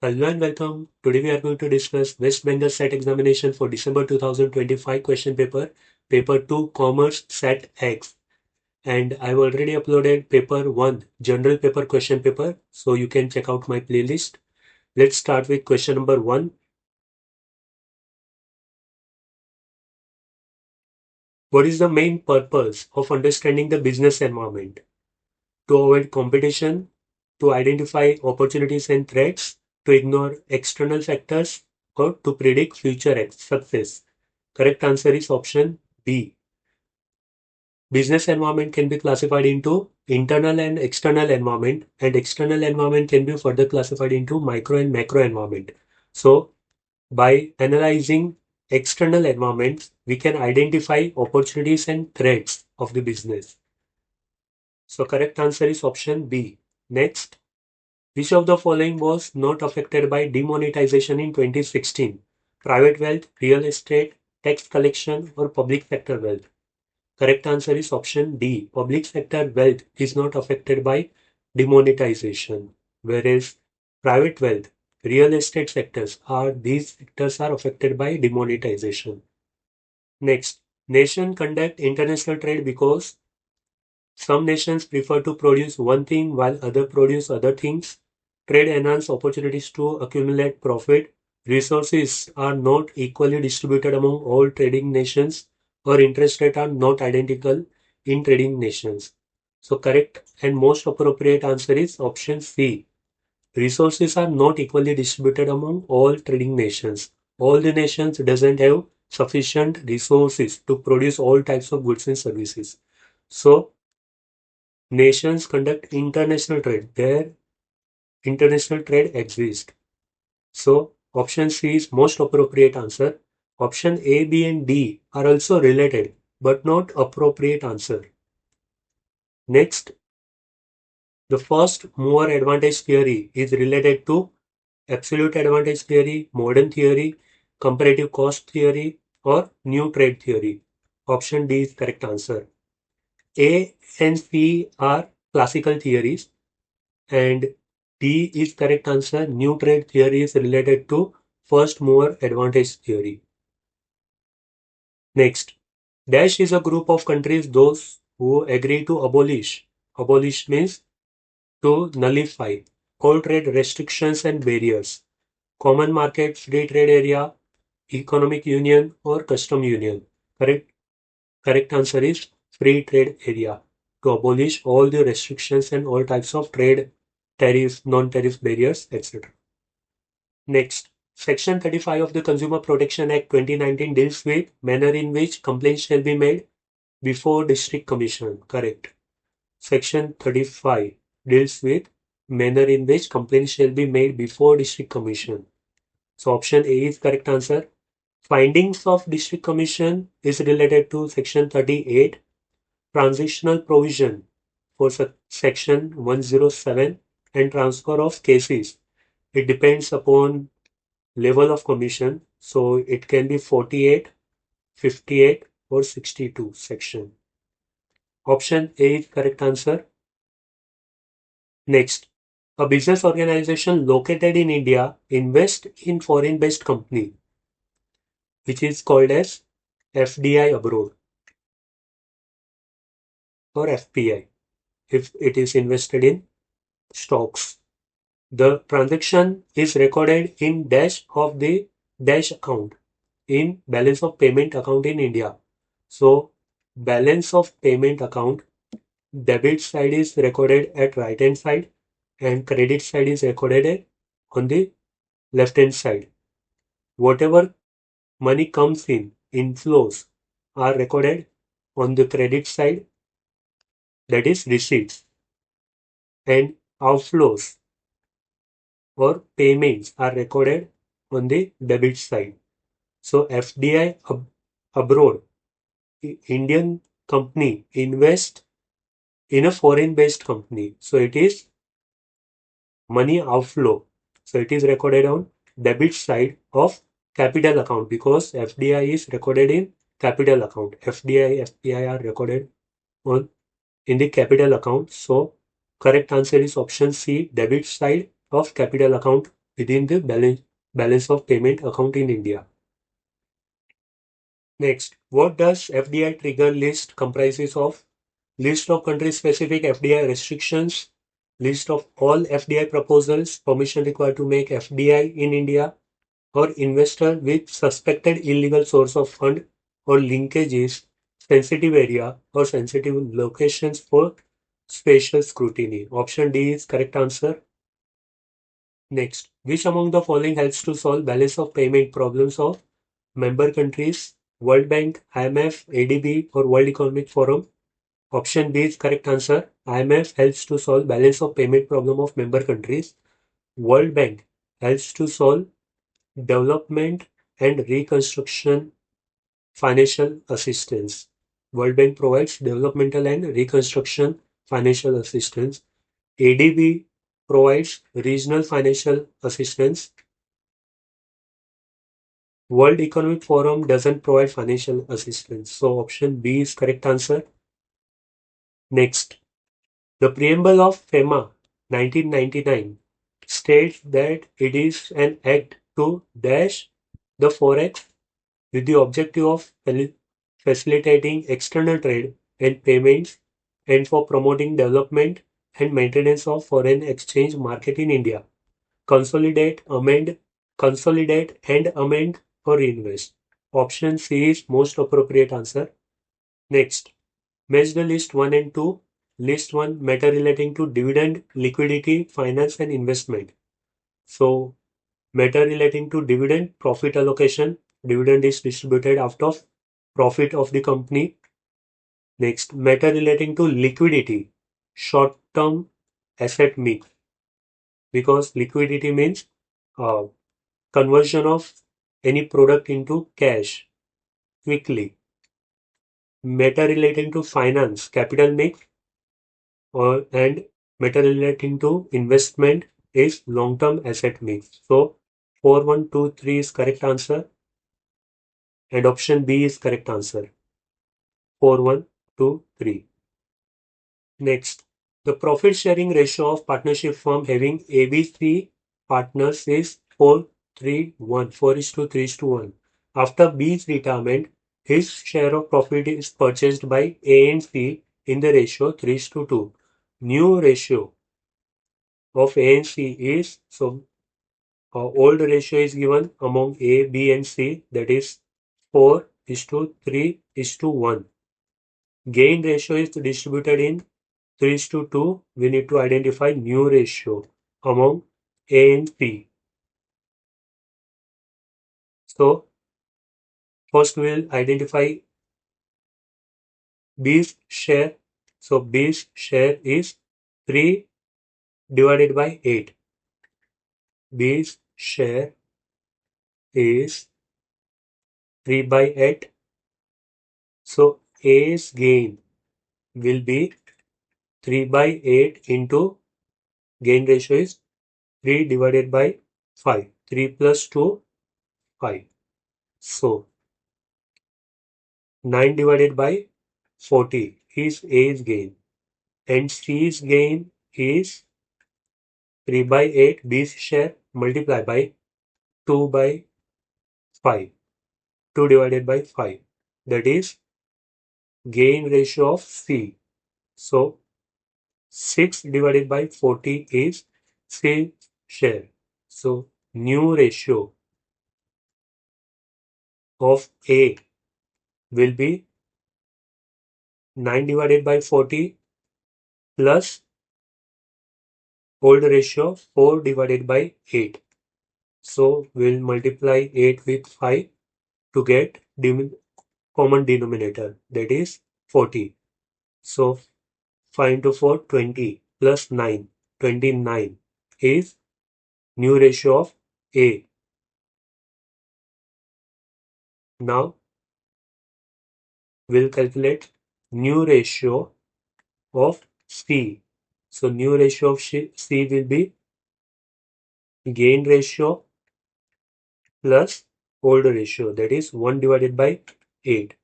Hello and welcome. Today we are going to discuss West Bengal Set Examination for December 2025 question paper, paper 2 Commerce Set X. And I've already uploaded paper 1 general paper question paper, so you can check out my playlist. Let's start with question number 1. What is the main purpose of understanding the business environment? To avoid competition, to identify opportunities and threats, to ignore external factors, or to predict future success? Correct answer is option B. Business environment can be classified into internal and external environment, and external environment can be further classified into micro and macro environment. So, by analyzing external environments, we can identify opportunities and threats of the business. So, correct answer is option B. Next, which of the following was not affected by demonetization in 2016? Private wealth, real estate, tax collection, or public sector wealth? Correct answer is option D. Public sector wealth is not affected by demonetization, whereas private wealth, real estate these sectors are affected by demonetization. Next, nation conduct international trade because some nations prefer to produce one thing while others produce other things. Trade enhance opportunities to accumulate profit. Resources are not equally distributed among all trading nations, or interest rates are not identical in trading nations. So correct and most appropriate answer is option C. Resources are not equally distributed among all trading nations. All the nations doesn't have sufficient resources to produce all types of goods and services. So nations conduct international trade. Their international trade exists. So option C is most appropriate answer. Option A, B and D are also related but not appropriate answer. Next, the first mover advantage theory is related to absolute advantage theory, modern theory, comparative cost theory, or new trade theory. Option D is correct answer. A and C are classical theories and D is correct answer. New trade theory is related to first mover advantage theory. Next, Dash is a group of countries those who agree to abolish. Abolish means to nullify all trade restrictions and barriers. Common market, free trade area, economic union or custom union. Correct answer is free trade area. To abolish all the restrictions and all types of trade, tariffs, non-tariff barriers, etc. Next, Section 35 of the Consumer Protection Act 2019 deals with manner in which complaints shall be made before District Commission. Correct. Section 35 deals with manner in which complaints shall be made before District Commission. So option A is correct answer. Findings of District Commission is related to Section 38, transitional provision for Section 107 and transfer of cases. It depends upon level of commission, so it can be 48, 58 or 62 section. Option A is correct answer. Next, a business organization located in India invests in foreign-based company, which is called as FDI abroad or FPI if it is invested in stocks. The transaction is recorded in dash of the dash account in balance of payment account in India. So balance of payment account, debit side is recorded at right hand side and credit side is recorded on the left hand side. Whatever money comes in, inflows are recorded on the credit side, that is receipts, and outflows or payments are recorded on the debit side. So FDI abroad, Indian company invest in a foreign based company. So it is money outflow. So it is recorded on debit side of capital account because FDI is recorded in capital account. FDI, FPI are recorded on in the capital account. So correct answer is option C, debit side of capital account within the balance of payment account in India. Next, what does FDI trigger list comprises of? List of country-specific FDI restrictions, list of all FDI proposals, permission required to make FDI in India, or investor with suspected illegal source of fund or linkages, sensitive area or sensitive locations for special scrutiny. Option D is correct answer. Next, which among the following helps to solve balance of payment problems of member countries, World Bank, IMF, ADB, or World Economic Forum? Option B is correct answer. IMF helps to solve balance of payment problem of member countries. World Bank helps to solve development and reconstruction financial assistance. World Bank provides developmental and reconstruction financial assistance. ADB provides regional financial assistance. World Economic Forum doesn't provide financial assistance. So option B is correct answer. Next, the preamble of FEMA 1999 states that it is an act to dash the forex with the objective of facilitating external trade and payments and for promoting development and maintenance of foreign exchange market in India. Consolidate and amend or reinvest. Option C is most appropriate answer. Next, match the list 1 and 2. List 1 matter relating to dividend, liquidity, finance and investment. So matter relating to dividend, profit allocation. Dividend is distributed out of profit of the company. Next, matter relating to liquidity, short-term asset mix, because liquidity means uh, conversion of any product into cash quickly. Matter relating to finance, capital mix, and matter relating to investment is long-term asset mix. So 4, 1, 2, 3 is correct answer, and option B is correct answer. 4, 1, 2, 3. Next, the profit sharing ratio of partnership firm having ABC partners is 4:3:1, 4:3:1. After B's retirement, his share of profit is purchased by A and C in the ratio 3:2. New ratio of A and C is, so old ratio is given among A, B and C, that is 4:3:1. Gain ratio is distributed in 3:2. We need to identify new ratio among A and C. So first we will identify B's share. So B's share is 3 divided by 8. B's share is 3 by 8. So A's gain will be 3 by 8 into gain ratio is 3 divided by 5. 3 plus 2, 5. So 9 divided by 40 is A's gain, and C's gain is 3 by 8. B's share multiply by 2 by 5. 2 divided by 5. That is gain ratio of C. So 6 divided by 40 is C's share. So new ratio of A will be 9 divided by 40 plus old ratio 4 divided by 8. So we'll multiply 8 with 5 to get common denominator, that is 40. So 5 into 4, 20 plus 9, 29 is new ratio of A. Now we'll calculate new ratio of C. So new ratio of C will be gain ratio plus old ratio, that is 1 divided by 8.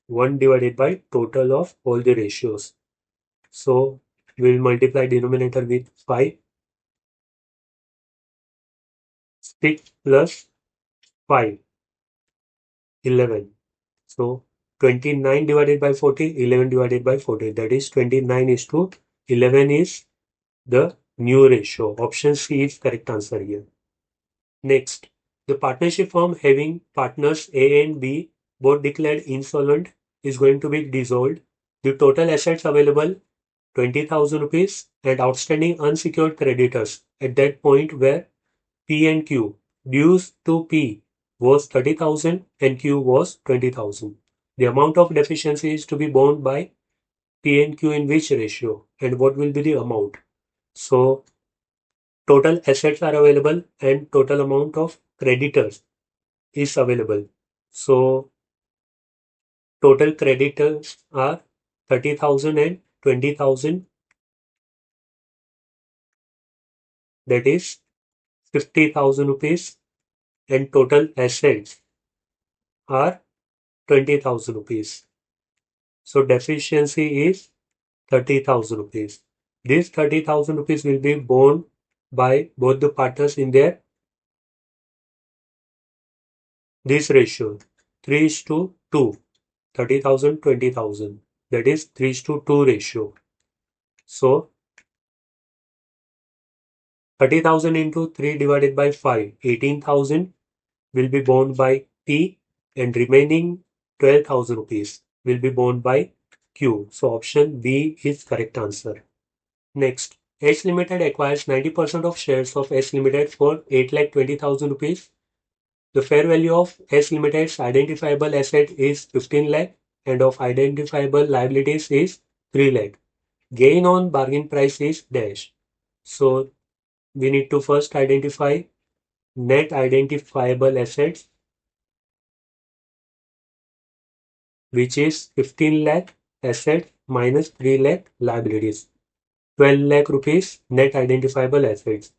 1 divided by total of all the ratios. So we'll multiply denominator with 5 6 plus 5, 11. So 29 divided by 40, 11 divided by 40. That is 29 is to 11 is the new ratio. Option C is correct answer here. Next, the partnership firm having partners A and B both declared insolvent is going to be dissolved. The total assets available 20,000 rupees and outstanding unsecured creditors at that point were P and Q. Dues to P was 30,000 and Q was 20,000. The amount of deficiency is to be borne by P and Q in which ratio and what will be the amount. So total assets are available and total amount of creditors is available. So total creditors are 30,000 and 20,000. That is 50,000 rupees and total assets are 20,000 rupees. So deficiency is 30,000 rupees. This 30,000 rupees will be borne by both the partners in their this ratio 3 is to 2, 30,000, 20,000. That is 3 is to 2 ratio. So 30,000 into 3 divided by 5, 18,000 will be borne by P and remaining 12,000 rupees will be borne by Q. So option B is correct answer. Next, S Limited acquires 90% of shares of S Limited for 8,20,000 rupees. The fair value of S Limited's identifiable asset is 15 lakh and of identifiable liabilities is 3 lakh. Gain on bargain price is dash. So we need to first identify net identifiable assets, which is 15 lakh assets minus 3 lakh liabilities. 12 lakh rupees net identifiable assets.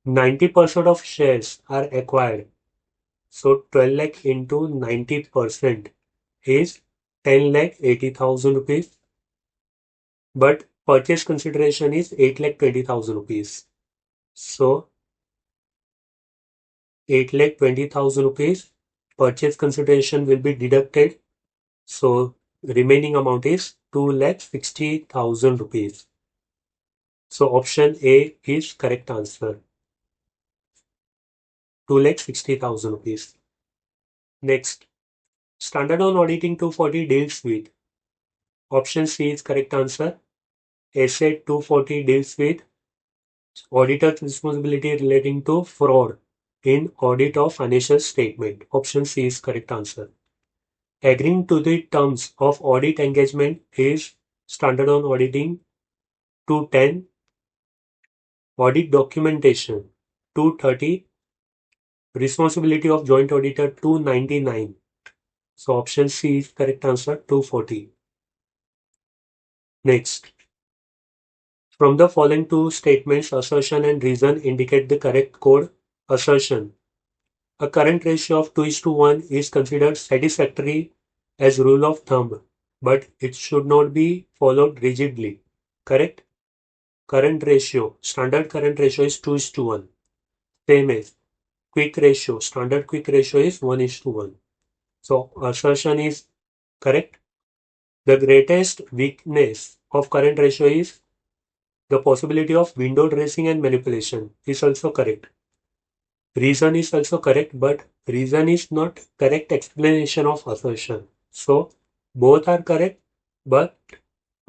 90% of shares are acquired. So 12 lakh into 90% is 10 lakh 80,000 rupees. But purchase consideration is 8 lakh 20,000 rupees. So 8 lakh 20,000 rupees purchase consideration will be deducted. So remaining amount is 2 lakh 60,000 rupees. So option A is correct answer. 2 lakh 60,000 rupees. Next, Standard on Auditing 240 deals with. Option C is correct answer. Asset 240 deals with auditor's responsibility relating to fraud in audit of financial statement. Option C is correct answer. Agreeing to the terms of audit engagement is Standard on Auditing 210. Audit documentation 230. Responsibility of joint auditor 299. So option C is correct answer 240. Next. From the following two statements, assertion and reason indicate the correct code. Assertion. A current ratio of 2:1 is considered satisfactory as rule of thumb, but it should not be followed rigidly. Correct? Current ratio, standard current ratio is 2:1. Same as quick ratio, standard quick ratio is 1:1. So assertion is correct. The greatest weakness of current ratio is the possibility of window dressing and manipulation is also correct. Reason is also correct, but reason is not correct explanation of assertion. So both are correct, but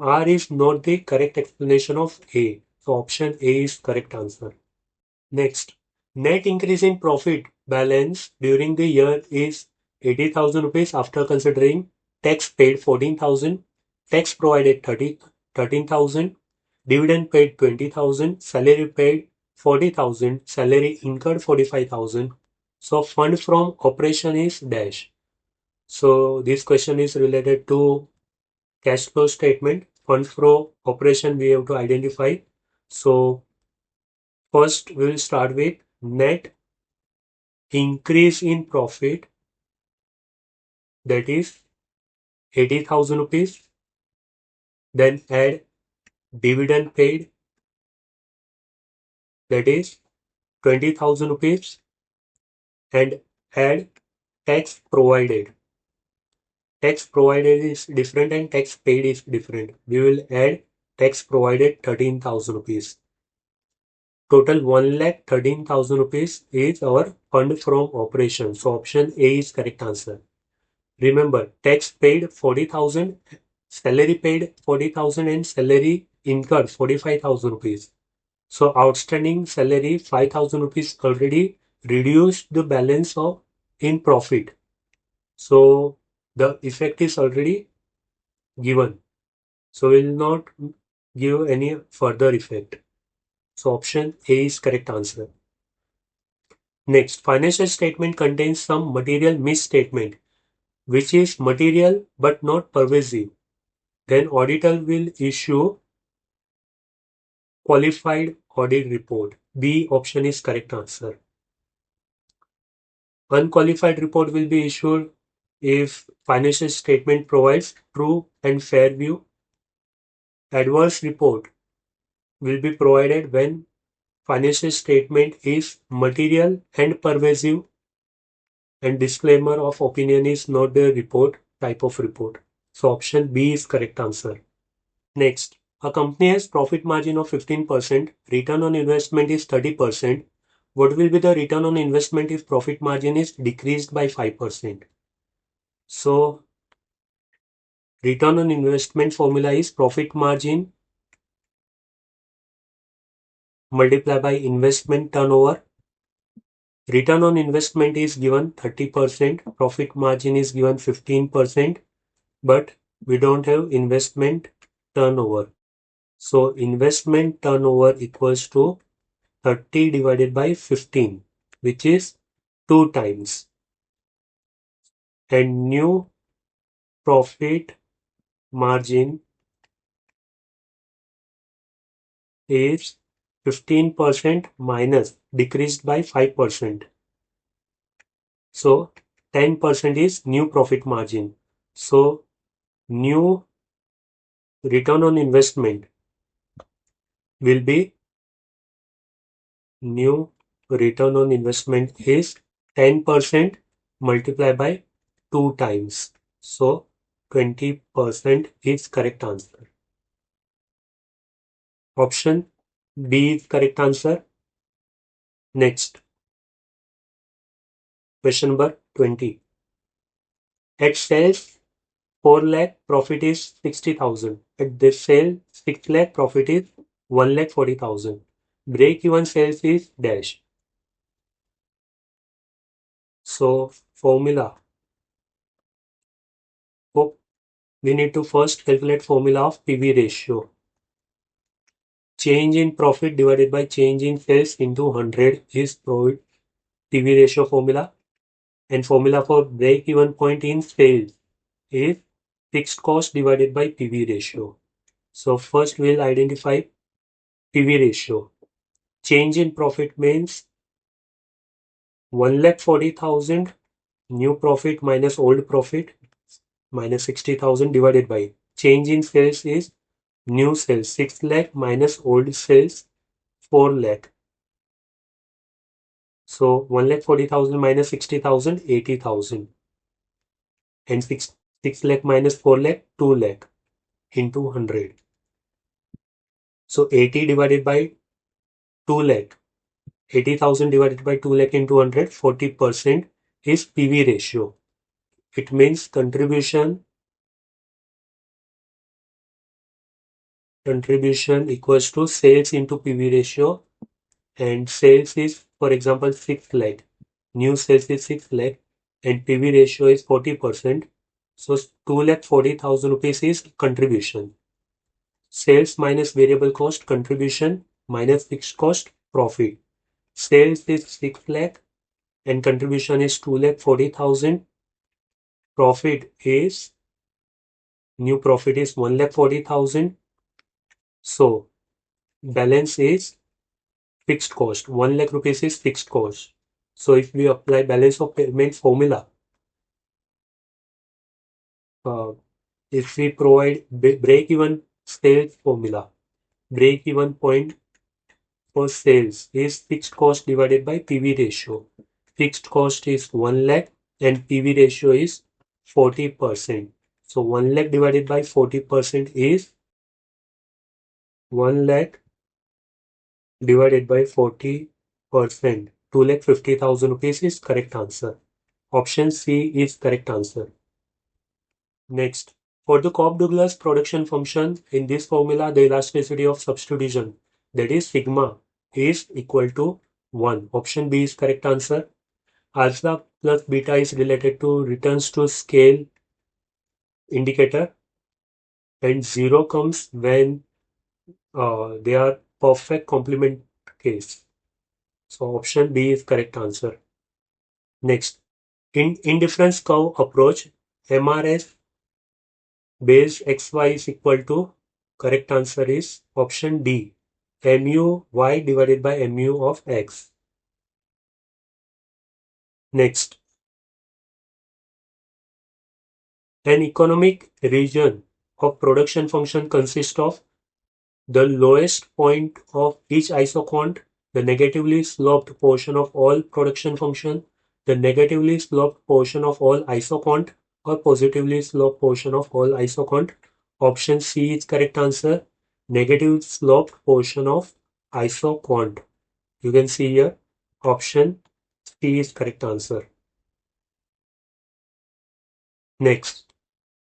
R is not the correct explanation of A. So option A is correct answer. Next, net increase in profit balance during the year is 80,000 rupees after considering tax paid 14,000, tax provided 13,000, dividend paid 20,000, salary paid 40,000, salary incurred 45,000. So fund from operation is dash. So this question is related to cash flow statement. Fund from operation we have to identify. So first we will start with net increase in profit, that is 80,000 rupees. Then add dividend paid, that is 20,000 rupees. and add tax provided. Tax provided is different and tax paid is different. We will add tax provided 13,000 rupees. Total 1,13,000 rupees is our fund from operations. So option A is correct answer. Remember, tax paid 40,000, salary paid 40,000 and salary incurred 45,000 rupees. So outstanding salary 5,000 rupees already reduced the balance of in profit. So the effect is already given. So we will not give any further effect. So option A is correct answer. Next, financial statement contains some material misstatement, which is material but not pervasive. Then auditor will issue qualified audit report. B option is correct answer. Unqualified report will be issued if financial statement provides true and fair view. Adverse report will be provided when financial statement is material and pervasive, and disclaimer of opinion is not the report type of report. So option B is correct answer. Next, a company has profit margin of 15%, return on investment is 30%. What will be the return on investment if profit margin is decreased by 5%? So return on investment formula is profit margin multiplied by investment turnover. Return on investment is given 30%, profit margin is given 15%, but we don't have investment turnover. So investment turnover equals to 30 divided by 15, which is 2 times. And new profit margin is 15% minus decreased by 5%. So 10% is new profit margin. So new return on investment will be new return on investment is 10% multiplied by 2 times. So 20% is correct answer. Option B is correct answer. Next, question number 20. At sales 4 lakh, profit is 60,000. At this sale 6 lakh, profit is 1,40,000. Break even sales is dash. So formula. Oh, we need to first calculate formula of PV ratio. Change in profit divided by change in sales into 100 is PV ratio formula. And formula for break even point in sales is fixed cost divided by PV ratio. So first we'll identify PV ratio. Change in profit means 1,40,000 new profit minus old profit minus 60,000 divided by change in sales is new sales 6 lakh minus old sales 4 lakh. So 1,40,000 minus 60,000 80,000 and 6 lakh minus 4 lakh 2 lakh into 100. So 80 divided by 2 lakh 80,000 divided by 2 lakh into 100 40% is PV ratio. It means contribution equals to sales into PV ratio, and sales is for example 6 lakh, new sales is 6 lakh and PV ratio is 40%. So 2,40,000 rupees is contribution. Sales minus variable cost contribution minus fixed cost profit. Sales is 6 lakh and contribution is 2,40,000. Profit is new profit is 1,40,000. So balance is fixed cost. 1 lakh rupees is fixed cost. So if we apply balance of payment formula, if we provide break-even sales formula, break-even point for sales is fixed cost divided by PV ratio. fixed cost is 1 lakh and PV ratio is 40%. So 1 lakh divided by 40% is 1 lakh divided by 40%. 2,50,000 rupees is correct answer. Option C is correct answer. Next, for the Cobb-Douglas production function, in this formula, the elasticity of substitution, that is sigma, is equal to 1. Option B is correct answer. Alpha plus beta is related to returns to scale indicator, and 0 comes when they are perfect complement case. So option B is correct answer. Next, in indifference curve approach, MRS base xy is equal to, correct answer is option D, mu y divided by mu of x. Next, an economic region of production function consists of the lowest point of each isoquant, the negatively sloped portion of all production function, the negatively sloped portion of all isoquant, or positively sloped portion of all isoquant. Option C is correct answer. Negative sloped portion of isoquant. You can see here. Option C is correct answer. Next.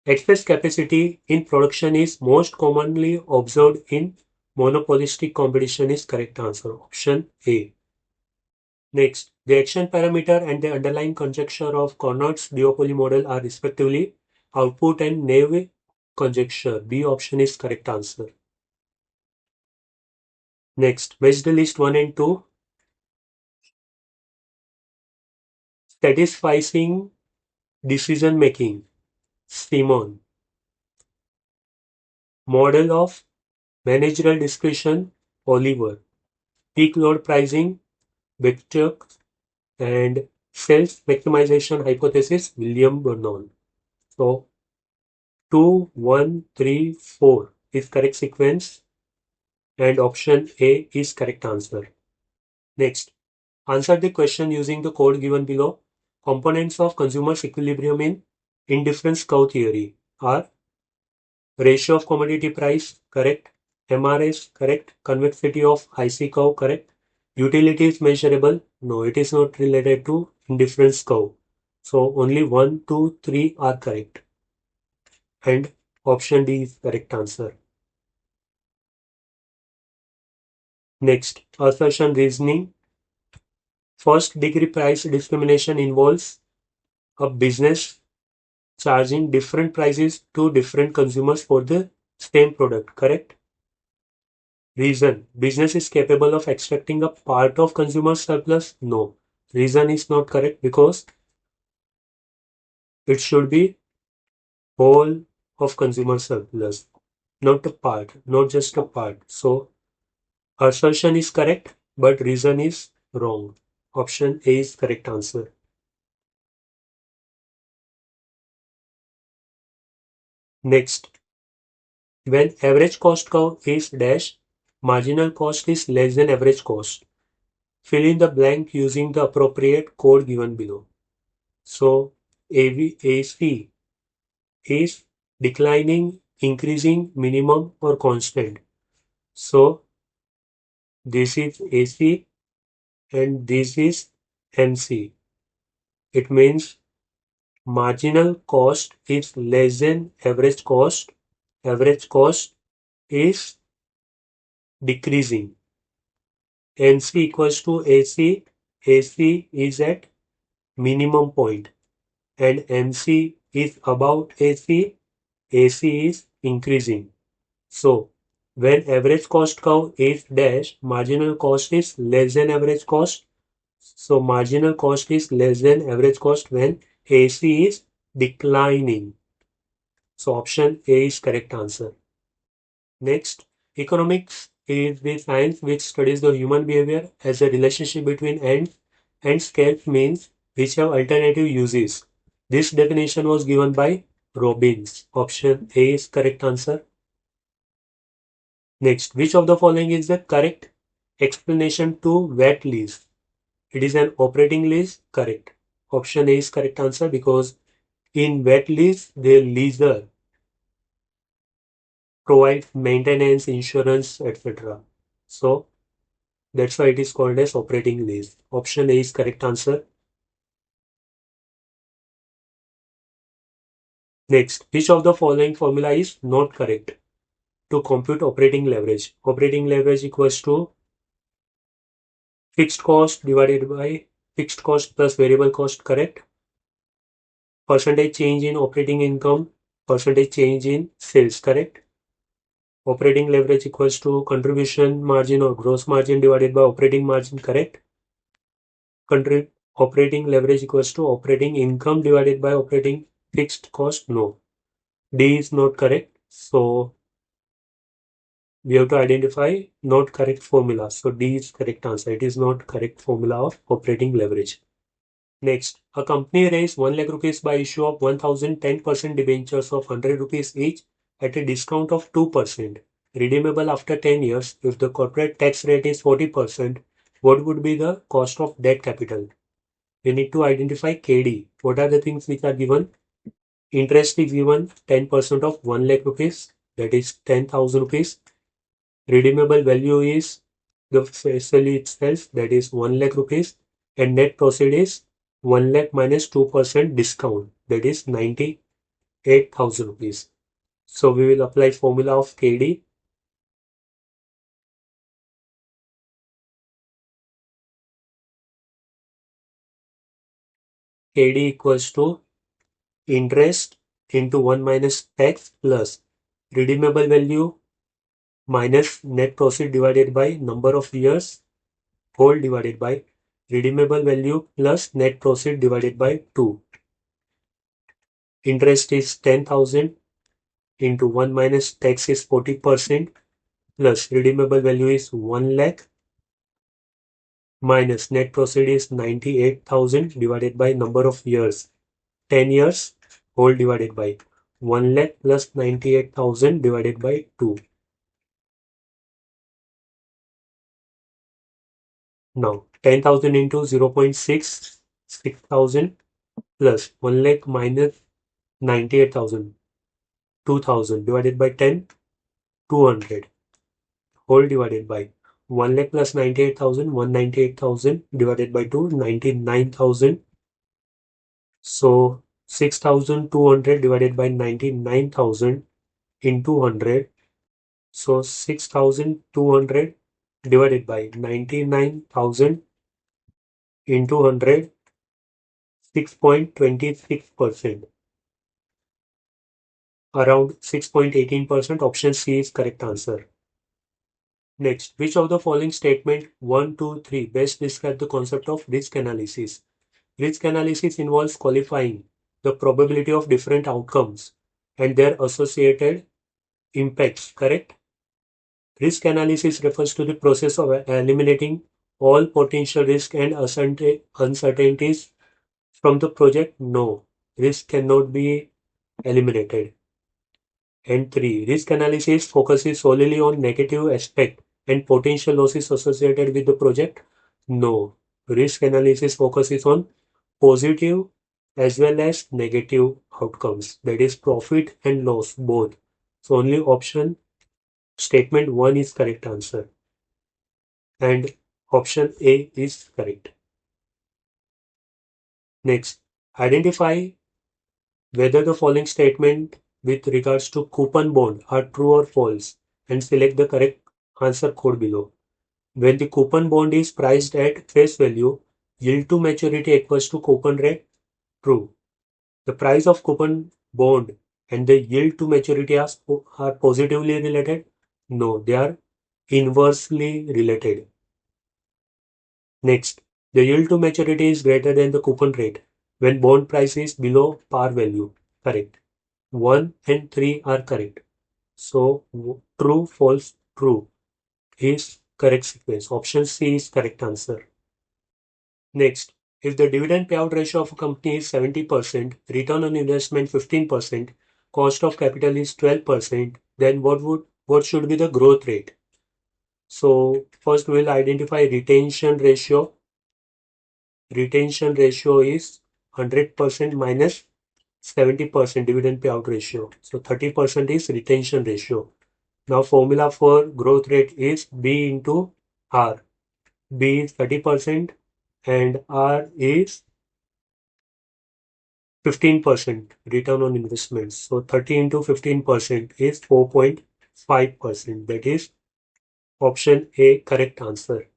Excess capacity in production is most commonly observed in monopolistic competition is correct answer. Option A. Next, the action parameter and the underlying conjecture of Conrad's duopoly model are respectively output and naive conjecture. B option is correct answer. Next, match the list 1 and 2. Satisfying decision making. Simon. Model of managerial discretion. Oliver. Peak load pricing. Victor. And self-maximization hypothesis, William Vernon. So 2, 1, 3, 4 is correct sequence and option A is correct answer. Next, answer the question using the code given below. Components of consumer's equilibrium in indifference curve theory are ratio of commodity price, correct, MRS, correct, convexity of IC curve, correct, utility is measurable, no, it is not related to indifference curve. So only 1, 2, 3 are correct. And option D is correct answer. Next, assertion reasoning. First degree price discrimination involves a business charging different prices to different consumers for the same product, correct? Reason, business is capable of extracting a part of consumer surplus? No. Reason is not correct because it should be whole of consumer surplus, not a part, not just a part. So assertion is correct, but reason is wrong. Option A is correct answer. Next, when average cost curve is dash, marginal cost is less than average cost. Fill in the blank using the appropriate code given below. So AC is declining, increasing, minimum or constant. So this is AC and this is MC. It means marginal cost is less than average cost. Average cost is decreasing. NC equals to AC. AC is at minimum point and MC is about AC. AC is increasing. So when average cost curve is dash, marginal cost is less than average cost. So marginal cost is less than average cost when AC is declining. So option A is correct answer. Next, economics is the science which studies the human behavior as a relationship between ends and scales means which have alternative uses. This definition was given by Robbins. Option A is correct answer. Next, which of the following is the correct explanation to wet lease? It is an operating lease, correct. Option A is correct answer because in wet lease, the leaser provides maintenance, insurance, etc. So that's why it is called as operating lease. Option A is correct answer. Next, which of the following formula is not correct to compute operating leverage? Operating leverage equals to fixed cost divided by fixed cost plus variable cost, correct? Percentage change in operating income, percentage change in sales, correct? Operating leverage equals to contribution margin or gross margin divided by operating margin, correct? Operating leverage equals to operating income divided by operating fixed cost, no. D is not correct. So we have to identify not correct formula. So D is correct answer. It is not correct formula of operating leverage. Next, a company raised 1 lakh rupees by issue of 1010% debentures of 100 rupees each at a discount of 2%, redeemable after 10 years. If the corporate tax rate is 40%, what would be the cost of debt capital? We need to identify KD. What are the things which are given? Interest is given 10% of 1 lakh rupees, that is 10,000 rupees. Redeemable value is the face value itself, that is 1 lakh rupees, and net proceed is 1 lakh minus 2% discount, that is 98,000 rupees. So we will apply formula of KD. KD equals to interest into 1 minus tax plus redeemable value minus net proceed divided by number of years whole divided by redeemable value plus net proceed divided by 2. Interest is 10,000 into 1 minus tax is 40% plus redeemable value is 1 lakh minus net proceed is 98,000 divided by number of years 10 years whole divided by 1 lakh plus 98,000 divided by 2. Now 10,000 into 0.6, 6,000 plus 1 lakh minus 98,000, 2,000 divided by 10, 200 whole divided by 1 lakh plus 98,000, 198,000 divided by 2, 99,000. So 6,200 divided by 99,000 into 100. So 6,200 divided by 99,000 into 100, 6.26%. Around 6.18%. Option C is correct answer. Next, which of the following statement 1, 2, 3 best describe the concept of risk analysis? Risk analysis involves qualifying the probability of different outcomes and their associated impacts, correct? Risk analysis refers to the process of eliminating all potential risk and uncertainties from the project. No, risk cannot be eliminated. And 3. Risk analysis focuses solely on negative aspect and potential losses associated with the project. No, risk analysis focuses on positive as well as negative outcomes, that is profit and loss both. So only option statement 1 is correct answer and option A is correct. Next, identify whether the following statement with regards to coupon bond are true or false and select the correct answer code below. When the coupon bond is priced at face value, yield to maturity equals to coupon rate, true. The price of coupon bond and the yield to maturity are positively related? No, they are inversely related. Next, the yield to maturity is greater than the coupon rate when bond price is below par value. Correct. 1 and 3 are correct. So, true, false, true is correct sequence. Option C is correct answer. Next, if the dividend payout ratio of a company is 70%, return on investment 15%, cost of capital is 12%, then what should be the growth rate? So first we'll identify retention ratio. retention ratio is 100% minus 70% dividend payout ratio. So 30% is retention ratio. Now formula for growth rate is B into R. B is 30% and R is 15% return on investments. So 30 into 15% is 4.5%. That is option A, correct answer.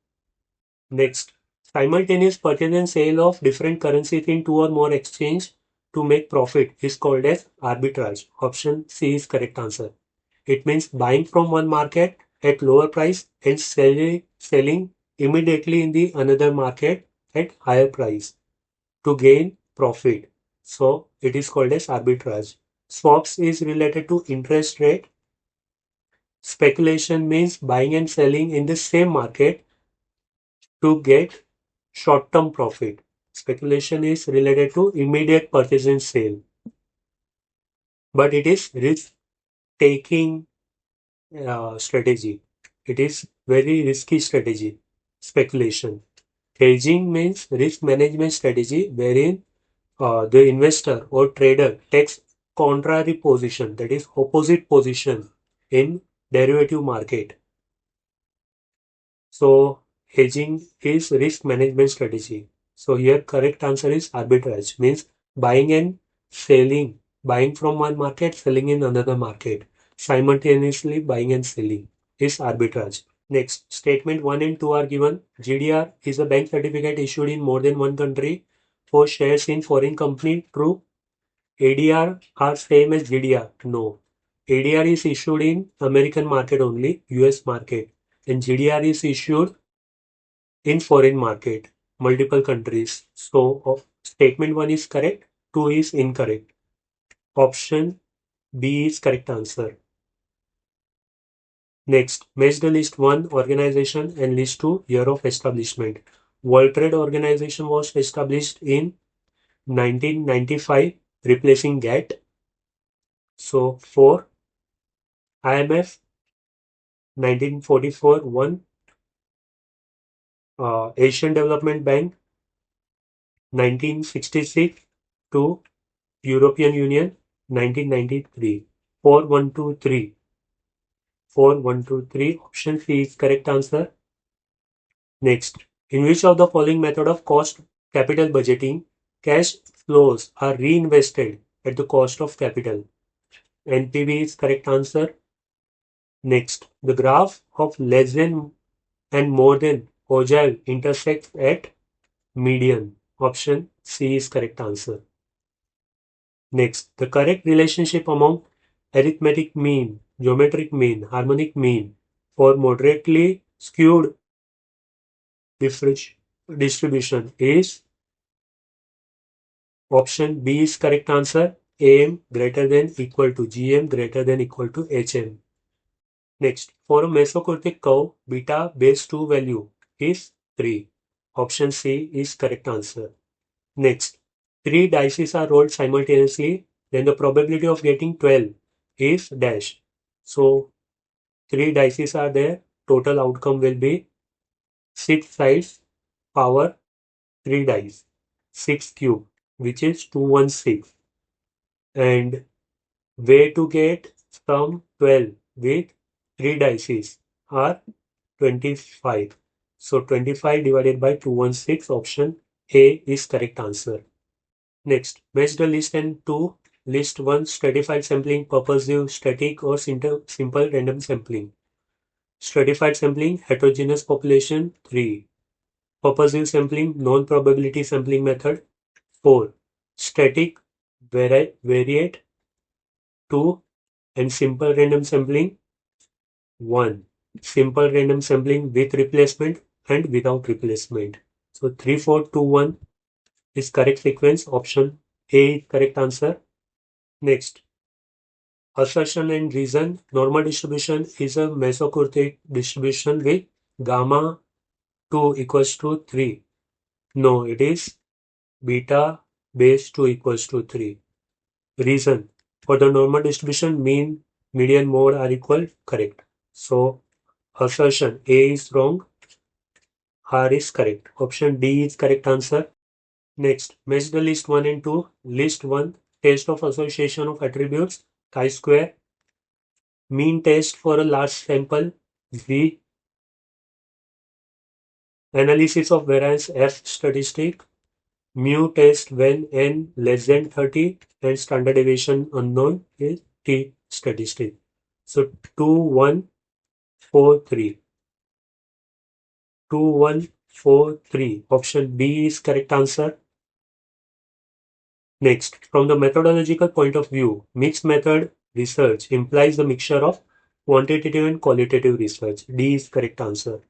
Next, simultaneous purchase and sale of different currencies in two or more exchange to make profit is called as arbitrage. Option C is correct answer. It means buying from one market at lower price and selling immediately in the another market at higher price to gain profit. So it is called as arbitrage. Swaps is related to interest rate. Speculation means buying and selling in the same market to get short-term profit. Speculation is related to immediate purchase and sale, but it is risk-taking strategy. It is very risky strategy. Speculation. Hedging means risk management strategy wherein the investor or trader takes contrary position, that is opposite position in derivative market. So hedging is risk management strategy. So here correct answer is arbitrage, means buying and selling, buying from one market, selling in another market, simultaneously buying and selling is arbitrage. Next, statement 1 and 2 are given. GDR is a bank certificate issued in more than one country for shares in foreign company. True. ADR are same as GDR. No. ADR is issued in American market only, US market, and GDR is issued in foreign market, multiple countries. So statement 1 is correct, 2 is incorrect. Option B is correct answer. Next, match the list 1 organization and list 2 year of establishment. World Trade Organization was established in 1995, replacing GATT. So 4, IMF 1944, 1, Asian Development Bank 1966, 2, European Union 1993. 4, 1, 2, 3. 4, 1, 2, 3. Option C is correct answer. Next, in which of the following method of cost capital budgeting cash flows are reinvested at the cost of capital? NPV is correct answer. Next, the graph of less than and more than agile intersects at median. Option C is correct answer. Next, the correct relationship among arithmetic mean, geometric mean, harmonic mean for moderately skewed distribution is option B is correct answer. AM greater than equal to GM greater than equal to HM. Next, for a mesocurtic curve, beta base 2 value is 3. Option C is correct answer. Next, 3 dices are rolled simultaneously, then the probability of getting 12 is dash. So 3 dices are there, total outcome will be 6 sides power 3 dice, 6 cube, which is 216. And way to get sum 12 with 3 dices are 25. So 25 divided by 216, option A is correct answer. Next, match the list and 2. List 1 stratified sampling, purposive, static or simple random sampling. Stratified sampling, heterogeneous population 3. Purposive sampling, non-probability sampling method 4. Static, variate 2. And simple random sampling 1. Simple random sampling with replacement and without replacement. So 3, 4, 2, 1 is correct sequence. Option A is correct answer. Next, assertion and reason. Normal distribution is a mesocurtic distribution with gamma 2 equals to 3. No, it is beta base 2 equals to 3. Reason. For the normal distribution, mean, median, mode are equal. Correct. So assertion A is wrong. R is correct. Option D is correct answer. Next, match the list 1 and 2. List 1, test of association of attributes, chi-square. Mean test for a large sample, V. Analysis of variance, F statistic. Mu test when n less than 30 and standard deviation unknown is T statistic. So 2, 1, 4, 3. 2, 1, 4, 3. Option B is correct answer. Next, from the methodological point of view, mixed method research implies the mixture of quantitative and qualitative research. D is correct answer.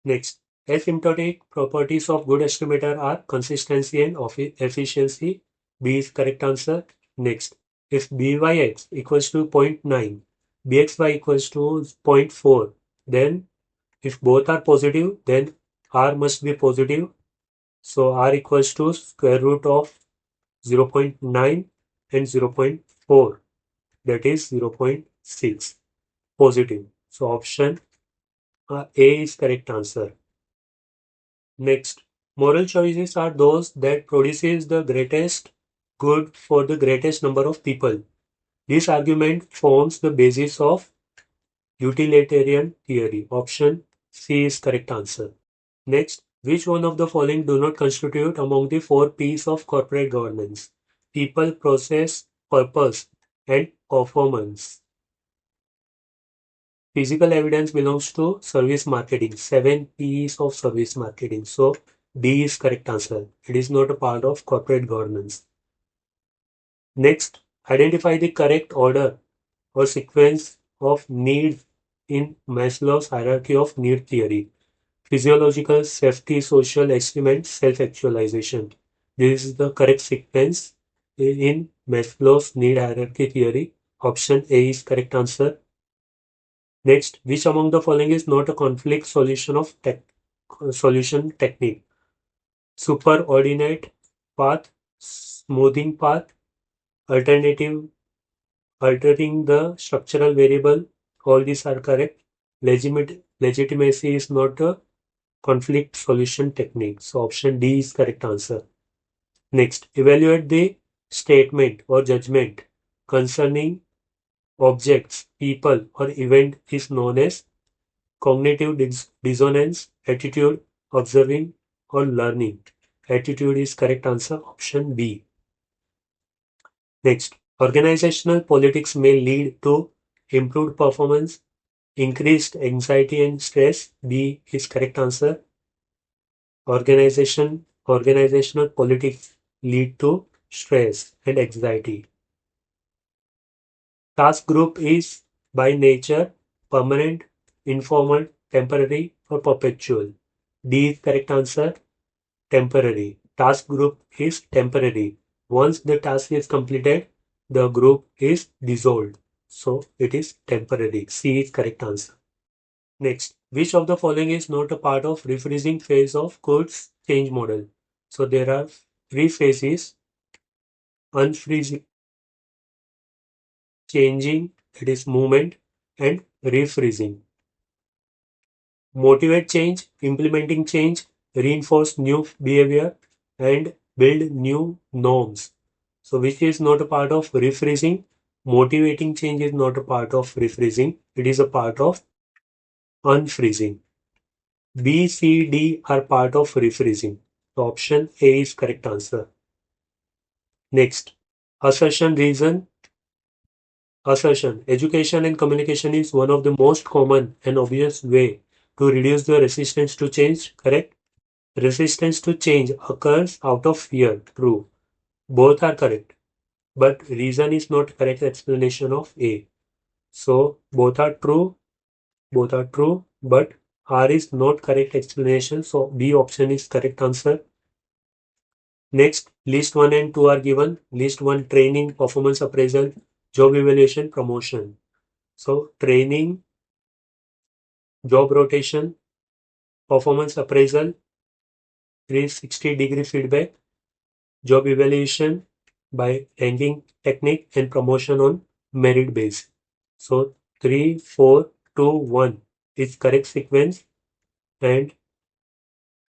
Next, asymptotic properties of good estimator are consistency and efficiency. B is correct answer. Next, if byx equals to 0.9, bxy equals to 0.4, then if both are positive, then R must be positive. So R equals to square root of 0.9 and 0.4, that is 0.6 positive. So option A is correct answer. Next, moral choices are those that produces the greatest good for the greatest number of people. This argument forms the basis of utilitarian theory. Option C is correct answer. Next, which one of the following do not constitute among the 4 P's of corporate governance? People, process, purpose, and performance. Physical evidence belongs to service marketing. 7 P's of service marketing. So D is correct answer. It is not a part of corporate governance. Next, identify the correct order or sequence of needs in Maslow's hierarchy of need theory. Physiological, safety, social, experiment, self-actualization. This is the correct sequence in Maslow's need hierarchy theory. Option A is correct answer. Next, which among the following is not a conflict solution technique? Superordinate path, smoothing path, alternative, altering the structural variable. All these are correct. Legitimacy is not a conflict solution technique. So option D is correct answer. Next, evaluate the statement or judgment concerning objects, people, or event is known as cognitive dissonance, attitude, observing, or learning. Attitude is correct answer. Option B. Next, organizational politics may lead to improved performance, increased anxiety and stress. B is correct answer. Organizational politics lead to stress and anxiety. Task group is by nature permanent, informal, temporary, or perpetual. D is correct answer. Temporary. Task group is temporary. Once the task is completed, the group is dissolved. So it is temporary. C is correct answer. Next, which of the following is not a part of refreezing phase of goods change model? So there are 3 phases: unfreezing, changing, that is movement, and refreezing. Motivate change, implementing change, reinforce new behavior, and build new norms. So which is not a part of refreezing? Motivating change is not a part of refreezing. It is a part of unfreezing. B, C, D are part of refreezing. So option A is correct answer. Next, assertion reason. Assertion. Education and communication is one of the most common and obvious way to reduce the resistance to change. Correct? Resistance to change occurs out of fear. True. Both are correct. But reason is not correct explanation of A. So both are true. Both are true. But R is not correct explanation. So B option is correct answer. Next, list 1 and 2 are given. List 1, training, performance appraisal, job evaluation, promotion. So training, job rotation, performance appraisal, 360-degree feedback, job evaluation by ranking technique, and promotion on merit base. So 3, 4, 2, 1 is correct sequence, and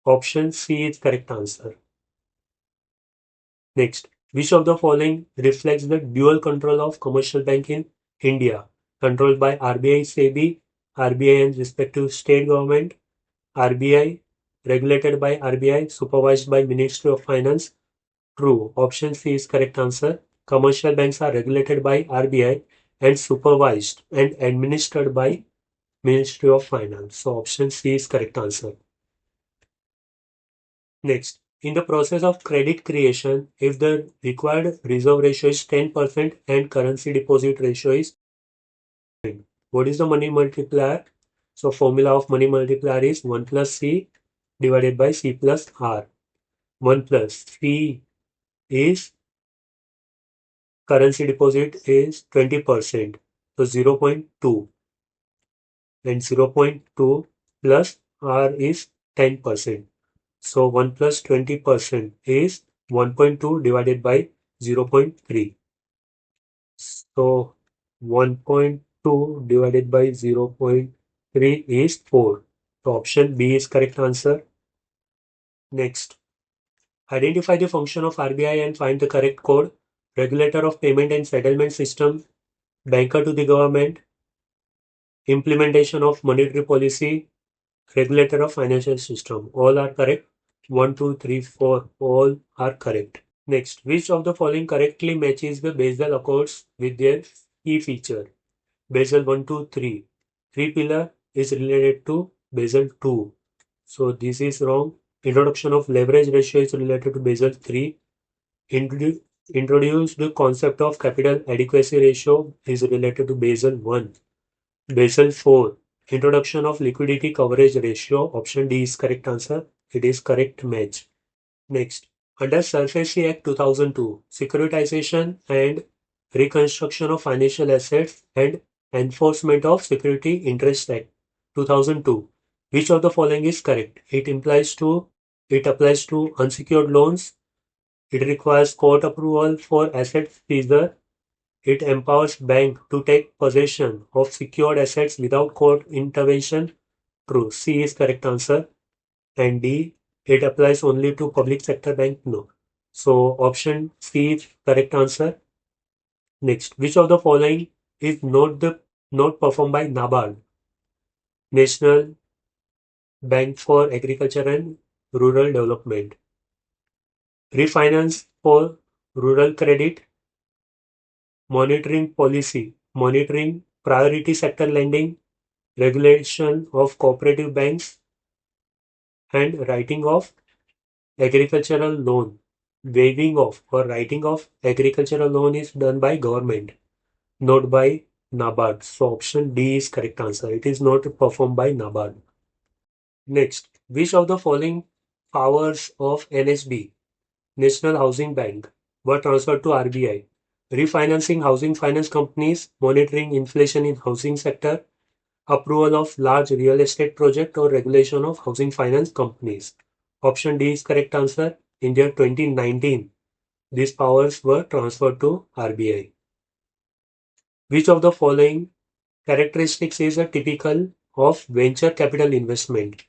option C is correct answer. Next, which of the following reflects the dual control of commercial bank in India, controlled by RBI, SEBI, RBI and respective state government, RBI, regulated by RBI, supervised by Ministry of Finance? True. Option C is correct answer. Commercial banks are regulated by RBI and supervised and administered by Ministry of Finance. So option C is correct answer. Next, in the process of credit creation, if the required reserve ratio is 10% and currency deposit ratio is, what is the money multiplier? So formula of money multiplier is 1 plus C divided by C plus R. 1 plus C is currency deposit is 20%, so 0.2, and 0.2 plus R is 10%. So 1 plus 20% is 1.2 divided by 0.3. So 1.2 divided by 0.3 is 4. So option B is correct answer. Next, identify the function of RBI and find the correct code. Regulator of payment and settlement system, banker to the government, implementation of monetary policy, regulator of financial system. All are correct. 1, 2, 3, 4. All are correct. Next, which of the following correctly matches the Basel Accords with their key feature? Basel 1, 2, 3. Three-pillar is related to Basel 2. So this is wrong. Introduction of leverage ratio is related to Basel 3. Introduce the concept of capital adequacy ratio is related to Basel 1. Basel 4. Introduction of liquidity coverage ratio. Option D is correct answer. It is correct match. Next, under SURFACE Act 2002, Securitization and Reconstruction of Financial Assets and Enforcement of Security Interest Act 2002, which of the following is correct? It applies to unsecured loans. It requires court approval for asset seizure. It empowers bank to take possession of secured assets without court intervention. True. C is correct answer. And D, it applies only to public sector bank. No. So option C is correct answer. Next, which of the following is not performed by NABARD, National Bank for Agriculture and Rural Development? Refinance for rural credit, monitoring policy, monitoring priority sector lending, regulation of cooperative banks, and writing of agricultural loan. Waiving of or writing of agricultural loan is done by government, not by NABARD. So option D is correct answer. It is not performed by NABARD. Next, which of the following powers of NHB, National Housing Bank, were transferred to RBI? Refinancing housing finance companies, monitoring inflation in housing sector, approval of large real estate project, or regulation of housing finance companies. Option D is correct answer. In year 2019, these powers were transferred to RBI. Which of the following characteristics is a typical of venture capital investment?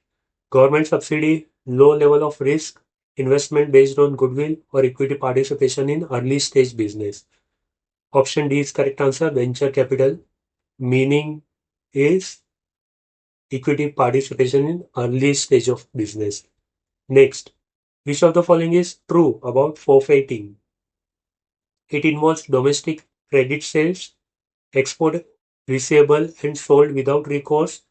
Government subsidy, low level of risk, investment based on goodwill, or equity participation in early stage business. Option D is correct answer. Venture capital meaning is equity participation in early stage of business. Next, which of the following is true about forfeiting? It involves domestic credit sales, export receivable and sold without recourse.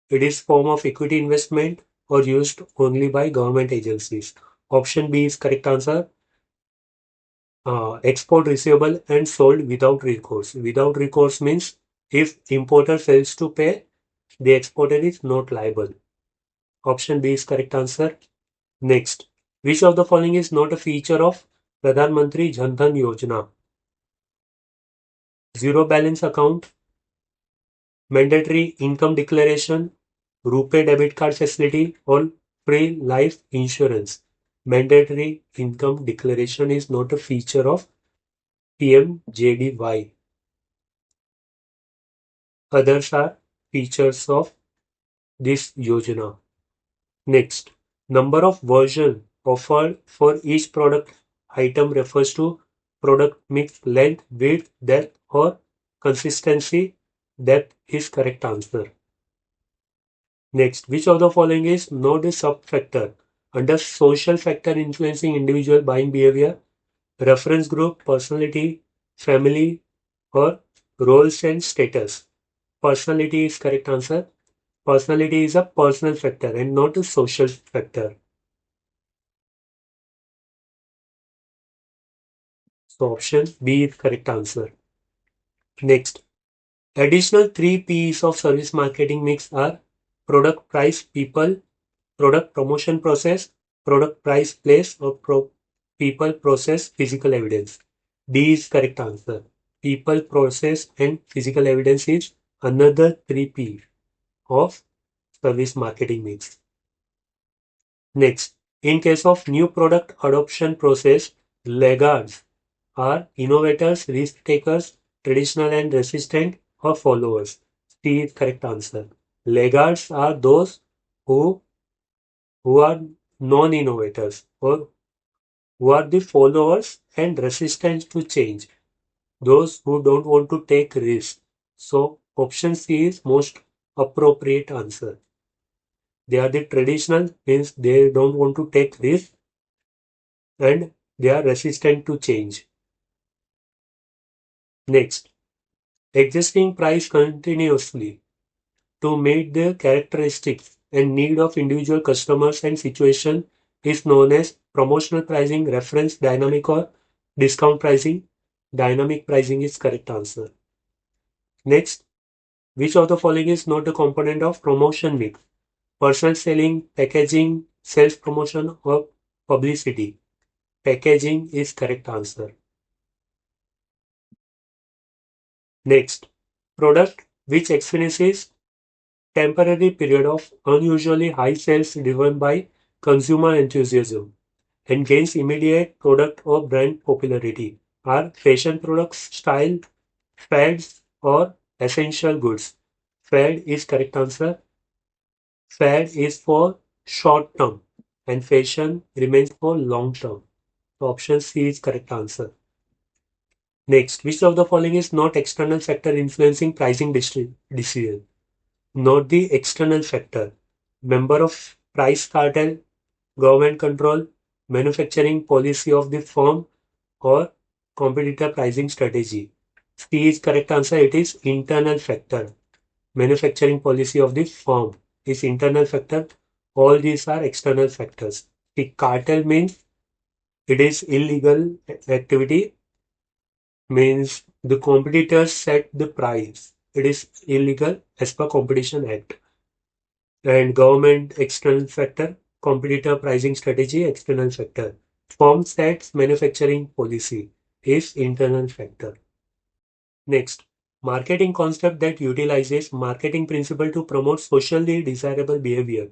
It is form of equity investment or used only by government agencies. Option B is correct answer. Export receivable and sold without recourse. Without recourse means if importer fails to pay, the exporter is not liable. Option B is correct answer. Next, which of the following is not a feature of Pradhan Mantri Jan Dhan Yojana? Zero balance account, mandatory income declaration, RuPay debit card facility, or free life insurance. Mandatory income declaration is not a feature of PMJDY. Others are features of this Yojana. Next, number of versions offered for each product item refers to product mix length, width, depth, or consistency. Depth is correct answer. Next, which of the following is not a subfactor under social factor influencing individual buying behavior? Reference group, personality, family, or roles and status. Personality is correct answer. Personality is a personal factor and not a social factor. So option B is correct answer. Next, additional three P's of service marketing mix are product, price, people, product, promotion, process, product, price, place, or people, process, physical evidence. D is correct answer. People, process, and physical evidence is another three P of service marketing mix. Next, in case of new product adoption process, laggards are innovators, risk takers, traditional and resistant, or followers. C is correct answer. Laggards are those who are non-innovators or who are the followers and resistant to change. Those who don't want to take risks. So option C is most appropriate answer. They are the traditional, means they don't want to take risks and they are resistant to change. Next, adjusting price continuously to meet the characteristics and need of individual customers and situation is known as promotional pricing, reference, dynamic, or discount pricing. Dynamic pricing is correct answer. Next, which of the following is not a component of promotion mix? Personal selling, packaging, self-promotion, or publicity? Packaging is correct answer. Next, product which experiences temporary period of unusually high sales driven by consumer enthusiasm and gains immediate product or brand popularity are fashion products, style, fads, or essential goods. Fad is correct answer. Fad is for short term and fashion remains for long term. So option C is correct answer. Next, which of the following is not external factor influencing pricing decision? Not the external factor. Member of price cartel, government control, manufacturing policy of the firm, or competitor pricing strategy. C is correct answer. It is internal factor. Manufacturing policy of the firm is internal factor. All these are external factors. The cartel means it is illegal activity, means the competitors set the price. It is illegal as per Competition Act. And government external factor, competitor pricing strategy external factor. Firm sets manufacturing policy is internal factor. Next, marketing concept that utilizes marketing principle to promote socially desirable behavior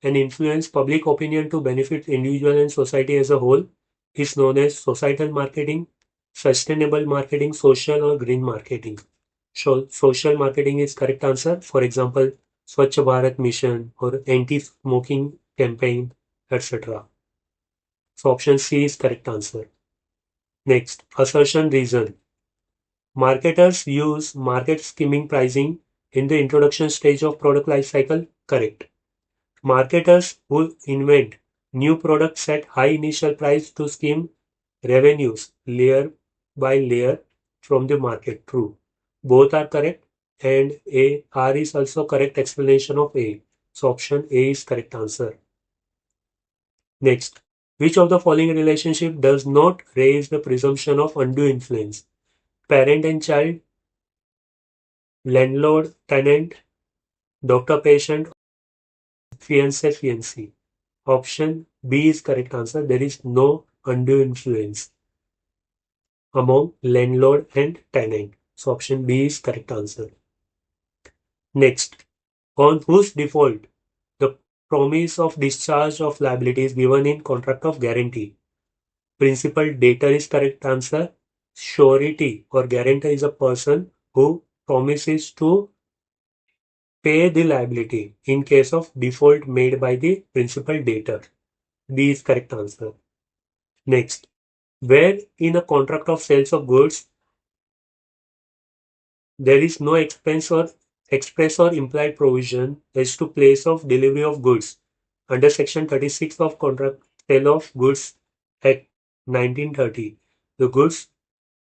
and influence public opinion to benefit individual and society as a whole is known as societal marketing, sustainable marketing, social or green marketing. So social marketing is correct answer. For example, Swachh Bharat Mission or anti-smoking campaign, etc. So option C is correct answer. Next, assertion reason. Marketers use market skimming pricing in the introduction stage of product life cycle. Correct. Marketers who invent new products set high initial price to skim revenues layer by layer from the market. True. Both are correct and A R is also correct explanation of A. So option A is correct answer. Next, which of the following relationship does not raise the presumption of undue influence? Parent and child, landlord, tenant, doctor, patient, fiancé, fiancée. Option B is correct answer. There is no undue influence among landlord and tenant. So option B is correct answer. Next, on whose default the promise of discharge of liability is given in contract of guarantee. Principal debtor is correct answer. Surety or guarantor is a person who promises to pay the liability in case of default made by the principal debtor. B is correct answer. Next, Where in a contract of sales of goods, there is no express or implied provision as to place of delivery of goods. Under Section 36 of Contract Sale of Goods Act 1930, the goods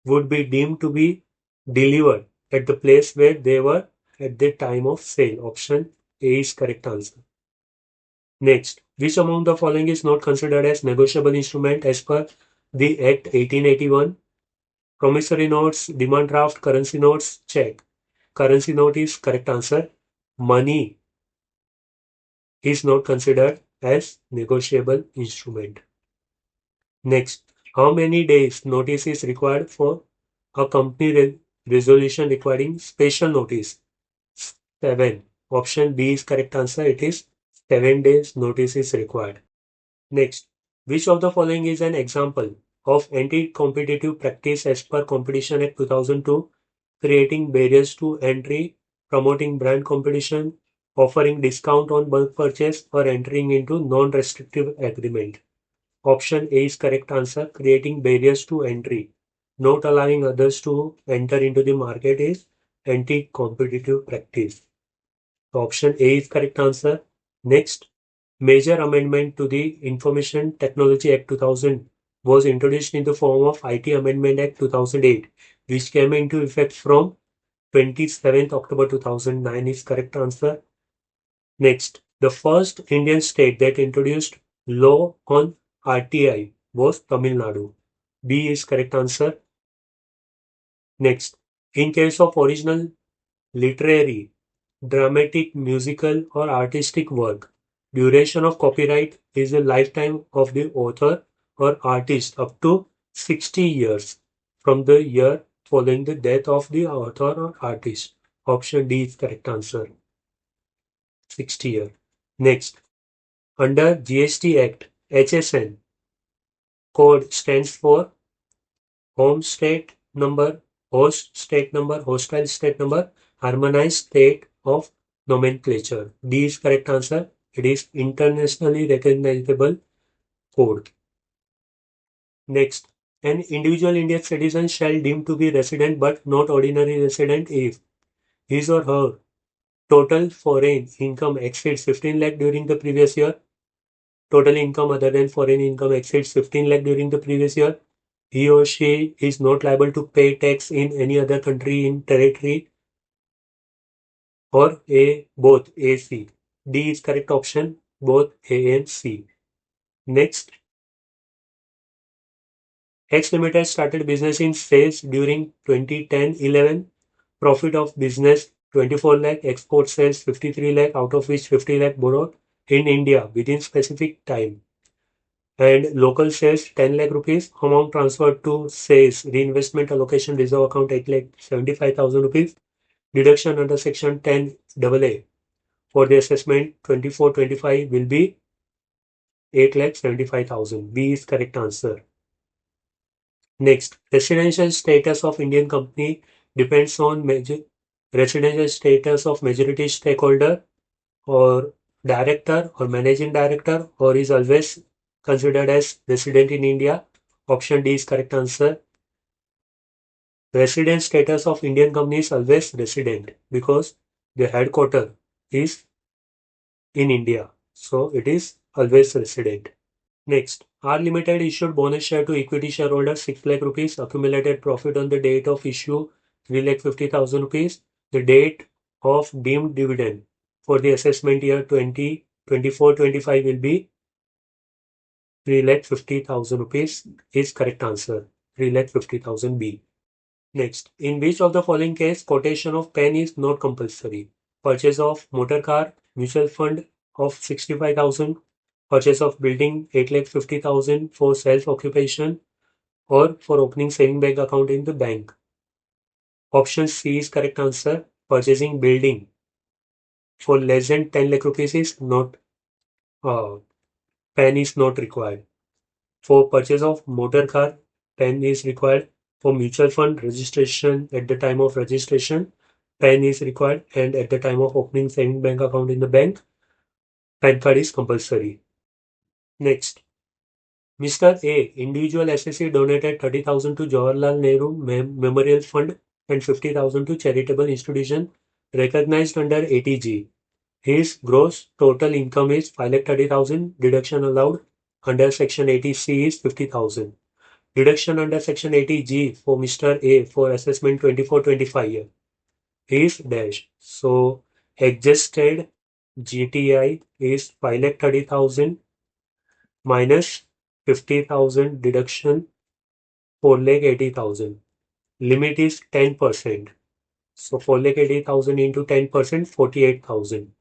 would be deemed to be delivered at the place where they were at the time of sale. Option A is correct answer. Next, which among the following is not considered as negotiable instrument as per the Act 1881? Promissory notes, demand draft, currency notes, check. Currency note is correct answer. Money is not considered as negotiable instrument. Next, how many days notice is required for a company resolution requiring special notice? 7. Option B is correct answer. It is 7 days notice is required. Next, which of the following is an example of anti-competitive practice as per Competition Act 2002, creating barriers to entry, promoting brand competition, offering discount on bulk purchase, or entering into non-restrictive agreement? Option A is correct answer. Creating barriers to entry, not allowing others to enter into the market is anti-competitive practice. Option A is correct answer. Next, major amendment to the Information Technology Act 2000 was introduced in the form of IT Amendment Act 2008, which came into effect from 27th October 2009 is correct answer. Next, the first Indian state that introduced law on RTI was Tamil Nadu. B is correct answer. Next, in case of original literary, dramatic, musical, or artistic work, duration of copyright is the lifetime of the author or artist up to 60 years from the year following the death of the author or artist. Option D is correct answer. 60 years. Next, under GST Act, HSN code stands for home state number, host state number, hostile state number, harmonized state of nomenclature. D is correct answer. It is internationally recognizable code. Next, an individual Indian citizen shall deem to be resident but not ordinary resident if his or her total foreign income exceeds 15 lakh during the previous year, total income other than foreign income exceeds 15 lakh during the previous year, he or she is not liable to pay tax in any other country in territory, or A, both A, C. D is correct option, both A and C. Next, X Limited started business in sales during 2010-11. Profit of business 24 lakh, export sales 53 lakh, out of which 50 lakh borrowed in India within specific time. And local sales 10 lakh rupees, amount transferred to sales reinvestment allocation reserve account 8 lakh 75,000 rupees, deduction under section 10 AA for the assessment 24-25 will be 8 lakh 75,000. B is correct answer. Next, residential status of Indian company depends on residential status of majority stakeholder or director or managing director, or is always considered as resident in India. Option D is correct answer. Resident status of Indian company is always resident because the headquarter is in India. So it is always resident. Next, R Limited issued bonus share to equity shareholders 6 lakh rupees, accumulated profit on the date of issue 3 lakh 50,000 rupees. The date of deemed dividend for the assessment year 2024-25 will be 3 lakh 50,000 rupees is correct answer. 3 lakh 50,000 B. Next, in which of the following case quotation of pen is not compulsory? Purchase of motor car, mutual fund of 65,000, purchase of building 8 lakh 50,000 for self-occupation, or for opening saving bank account in the bank. Option C is correct answer. Purchasing building for less than 10 lakh rupees is not, pen is not required. For purchase of motor car, pen is required. For mutual fund registration, at the time of registration, pen is required, and at the time of opening saving bank account in the bank, PAN card is compulsory. Next, Mr. A, individual SSC donated 30,000 to Jawaharlal Nehru Memorial Fund and 50,000 to charitable institution recognized under ATG. His gross total income is 5,30,000. Deduction allowed under Section 80C is 50,000. Deduction under Section 80G for Mr. A for assessment 24-25 year is dash. So adjusted GTI is 5,30,000 minus 50,000 deduction 4,80,000. Limit is 10%. So 4,80,000 into 10%, 48,000.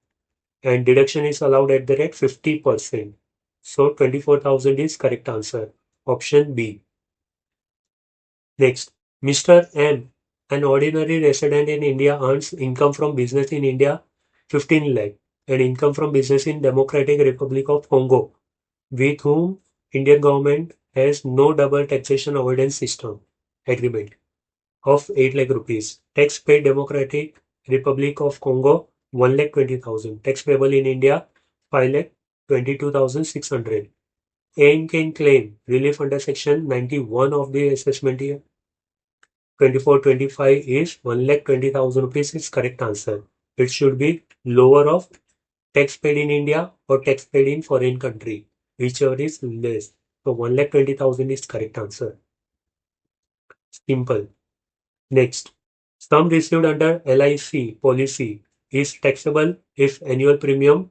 And deduction is allowed at the rate 50%. So 24,000 is correct answer. Option B. Next, Mr. M, an ordinary resident in India, earns income from business in India 15 lakh and income from business in Democratic Republic of Congo, with whom Indian government has no double taxation avoidance system agreement of 8 lakh rupees. Tax paid Democratic Republic of Congo 1 lakh 20,000. Tax payable in India 5 lakh 22,600. AIM can claim relief under section 91 of the assessment year 24-25 is 1,20,000 rupees is correct answer. It should be lower of tax paid in India or tax paid in foreign country, whichever is less. So 1,20,000 is correct answer. Simple. Next, sum received under LIC policy is taxable if annual premium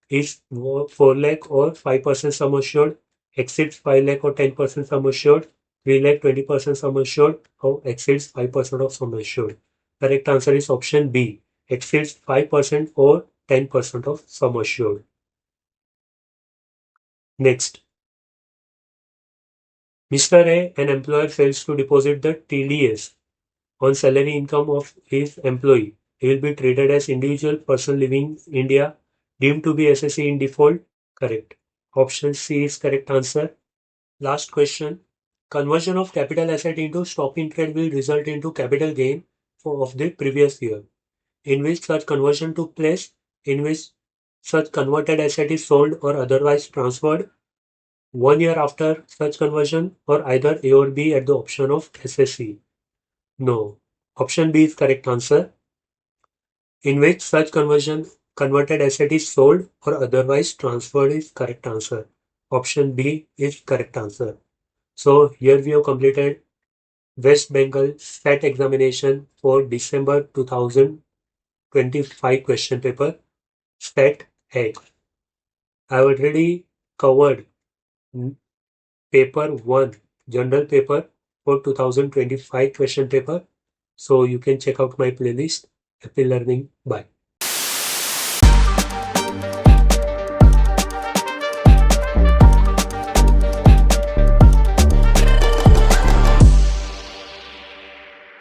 is 4 lakh or 5% sum assured, exceeds 5 lakh or 10% sum assured, 3 lakh 20% sum assured, or exceeds 5% of sum assured. Correct answer is option B, exceeds 5% or 10% of sum assured. Next, Mr. A, an employer, fails to deposit the TDS on salary income of his employee. He will be treated as individual person living in India, deemed to be SSC in default. Correct. Option C is correct answer. Last question. Conversion of capital asset into stock in trade will result into capital gain of the previous year, in which such conversion took place, in which such converted asset is sold or otherwise transferred 1 year after such conversion, or either A or B at the option of SSC. No. Option B is correct answer, in which such converted asset is sold or otherwise transferred is correct answer. Option B is correct answer. So here we have completed West Bengal SET examination for December 2025 question paper, SET A. I have already covered paper 1, general paper for 2025 question paper. So you can check out my playlist. Happy learning. Bye.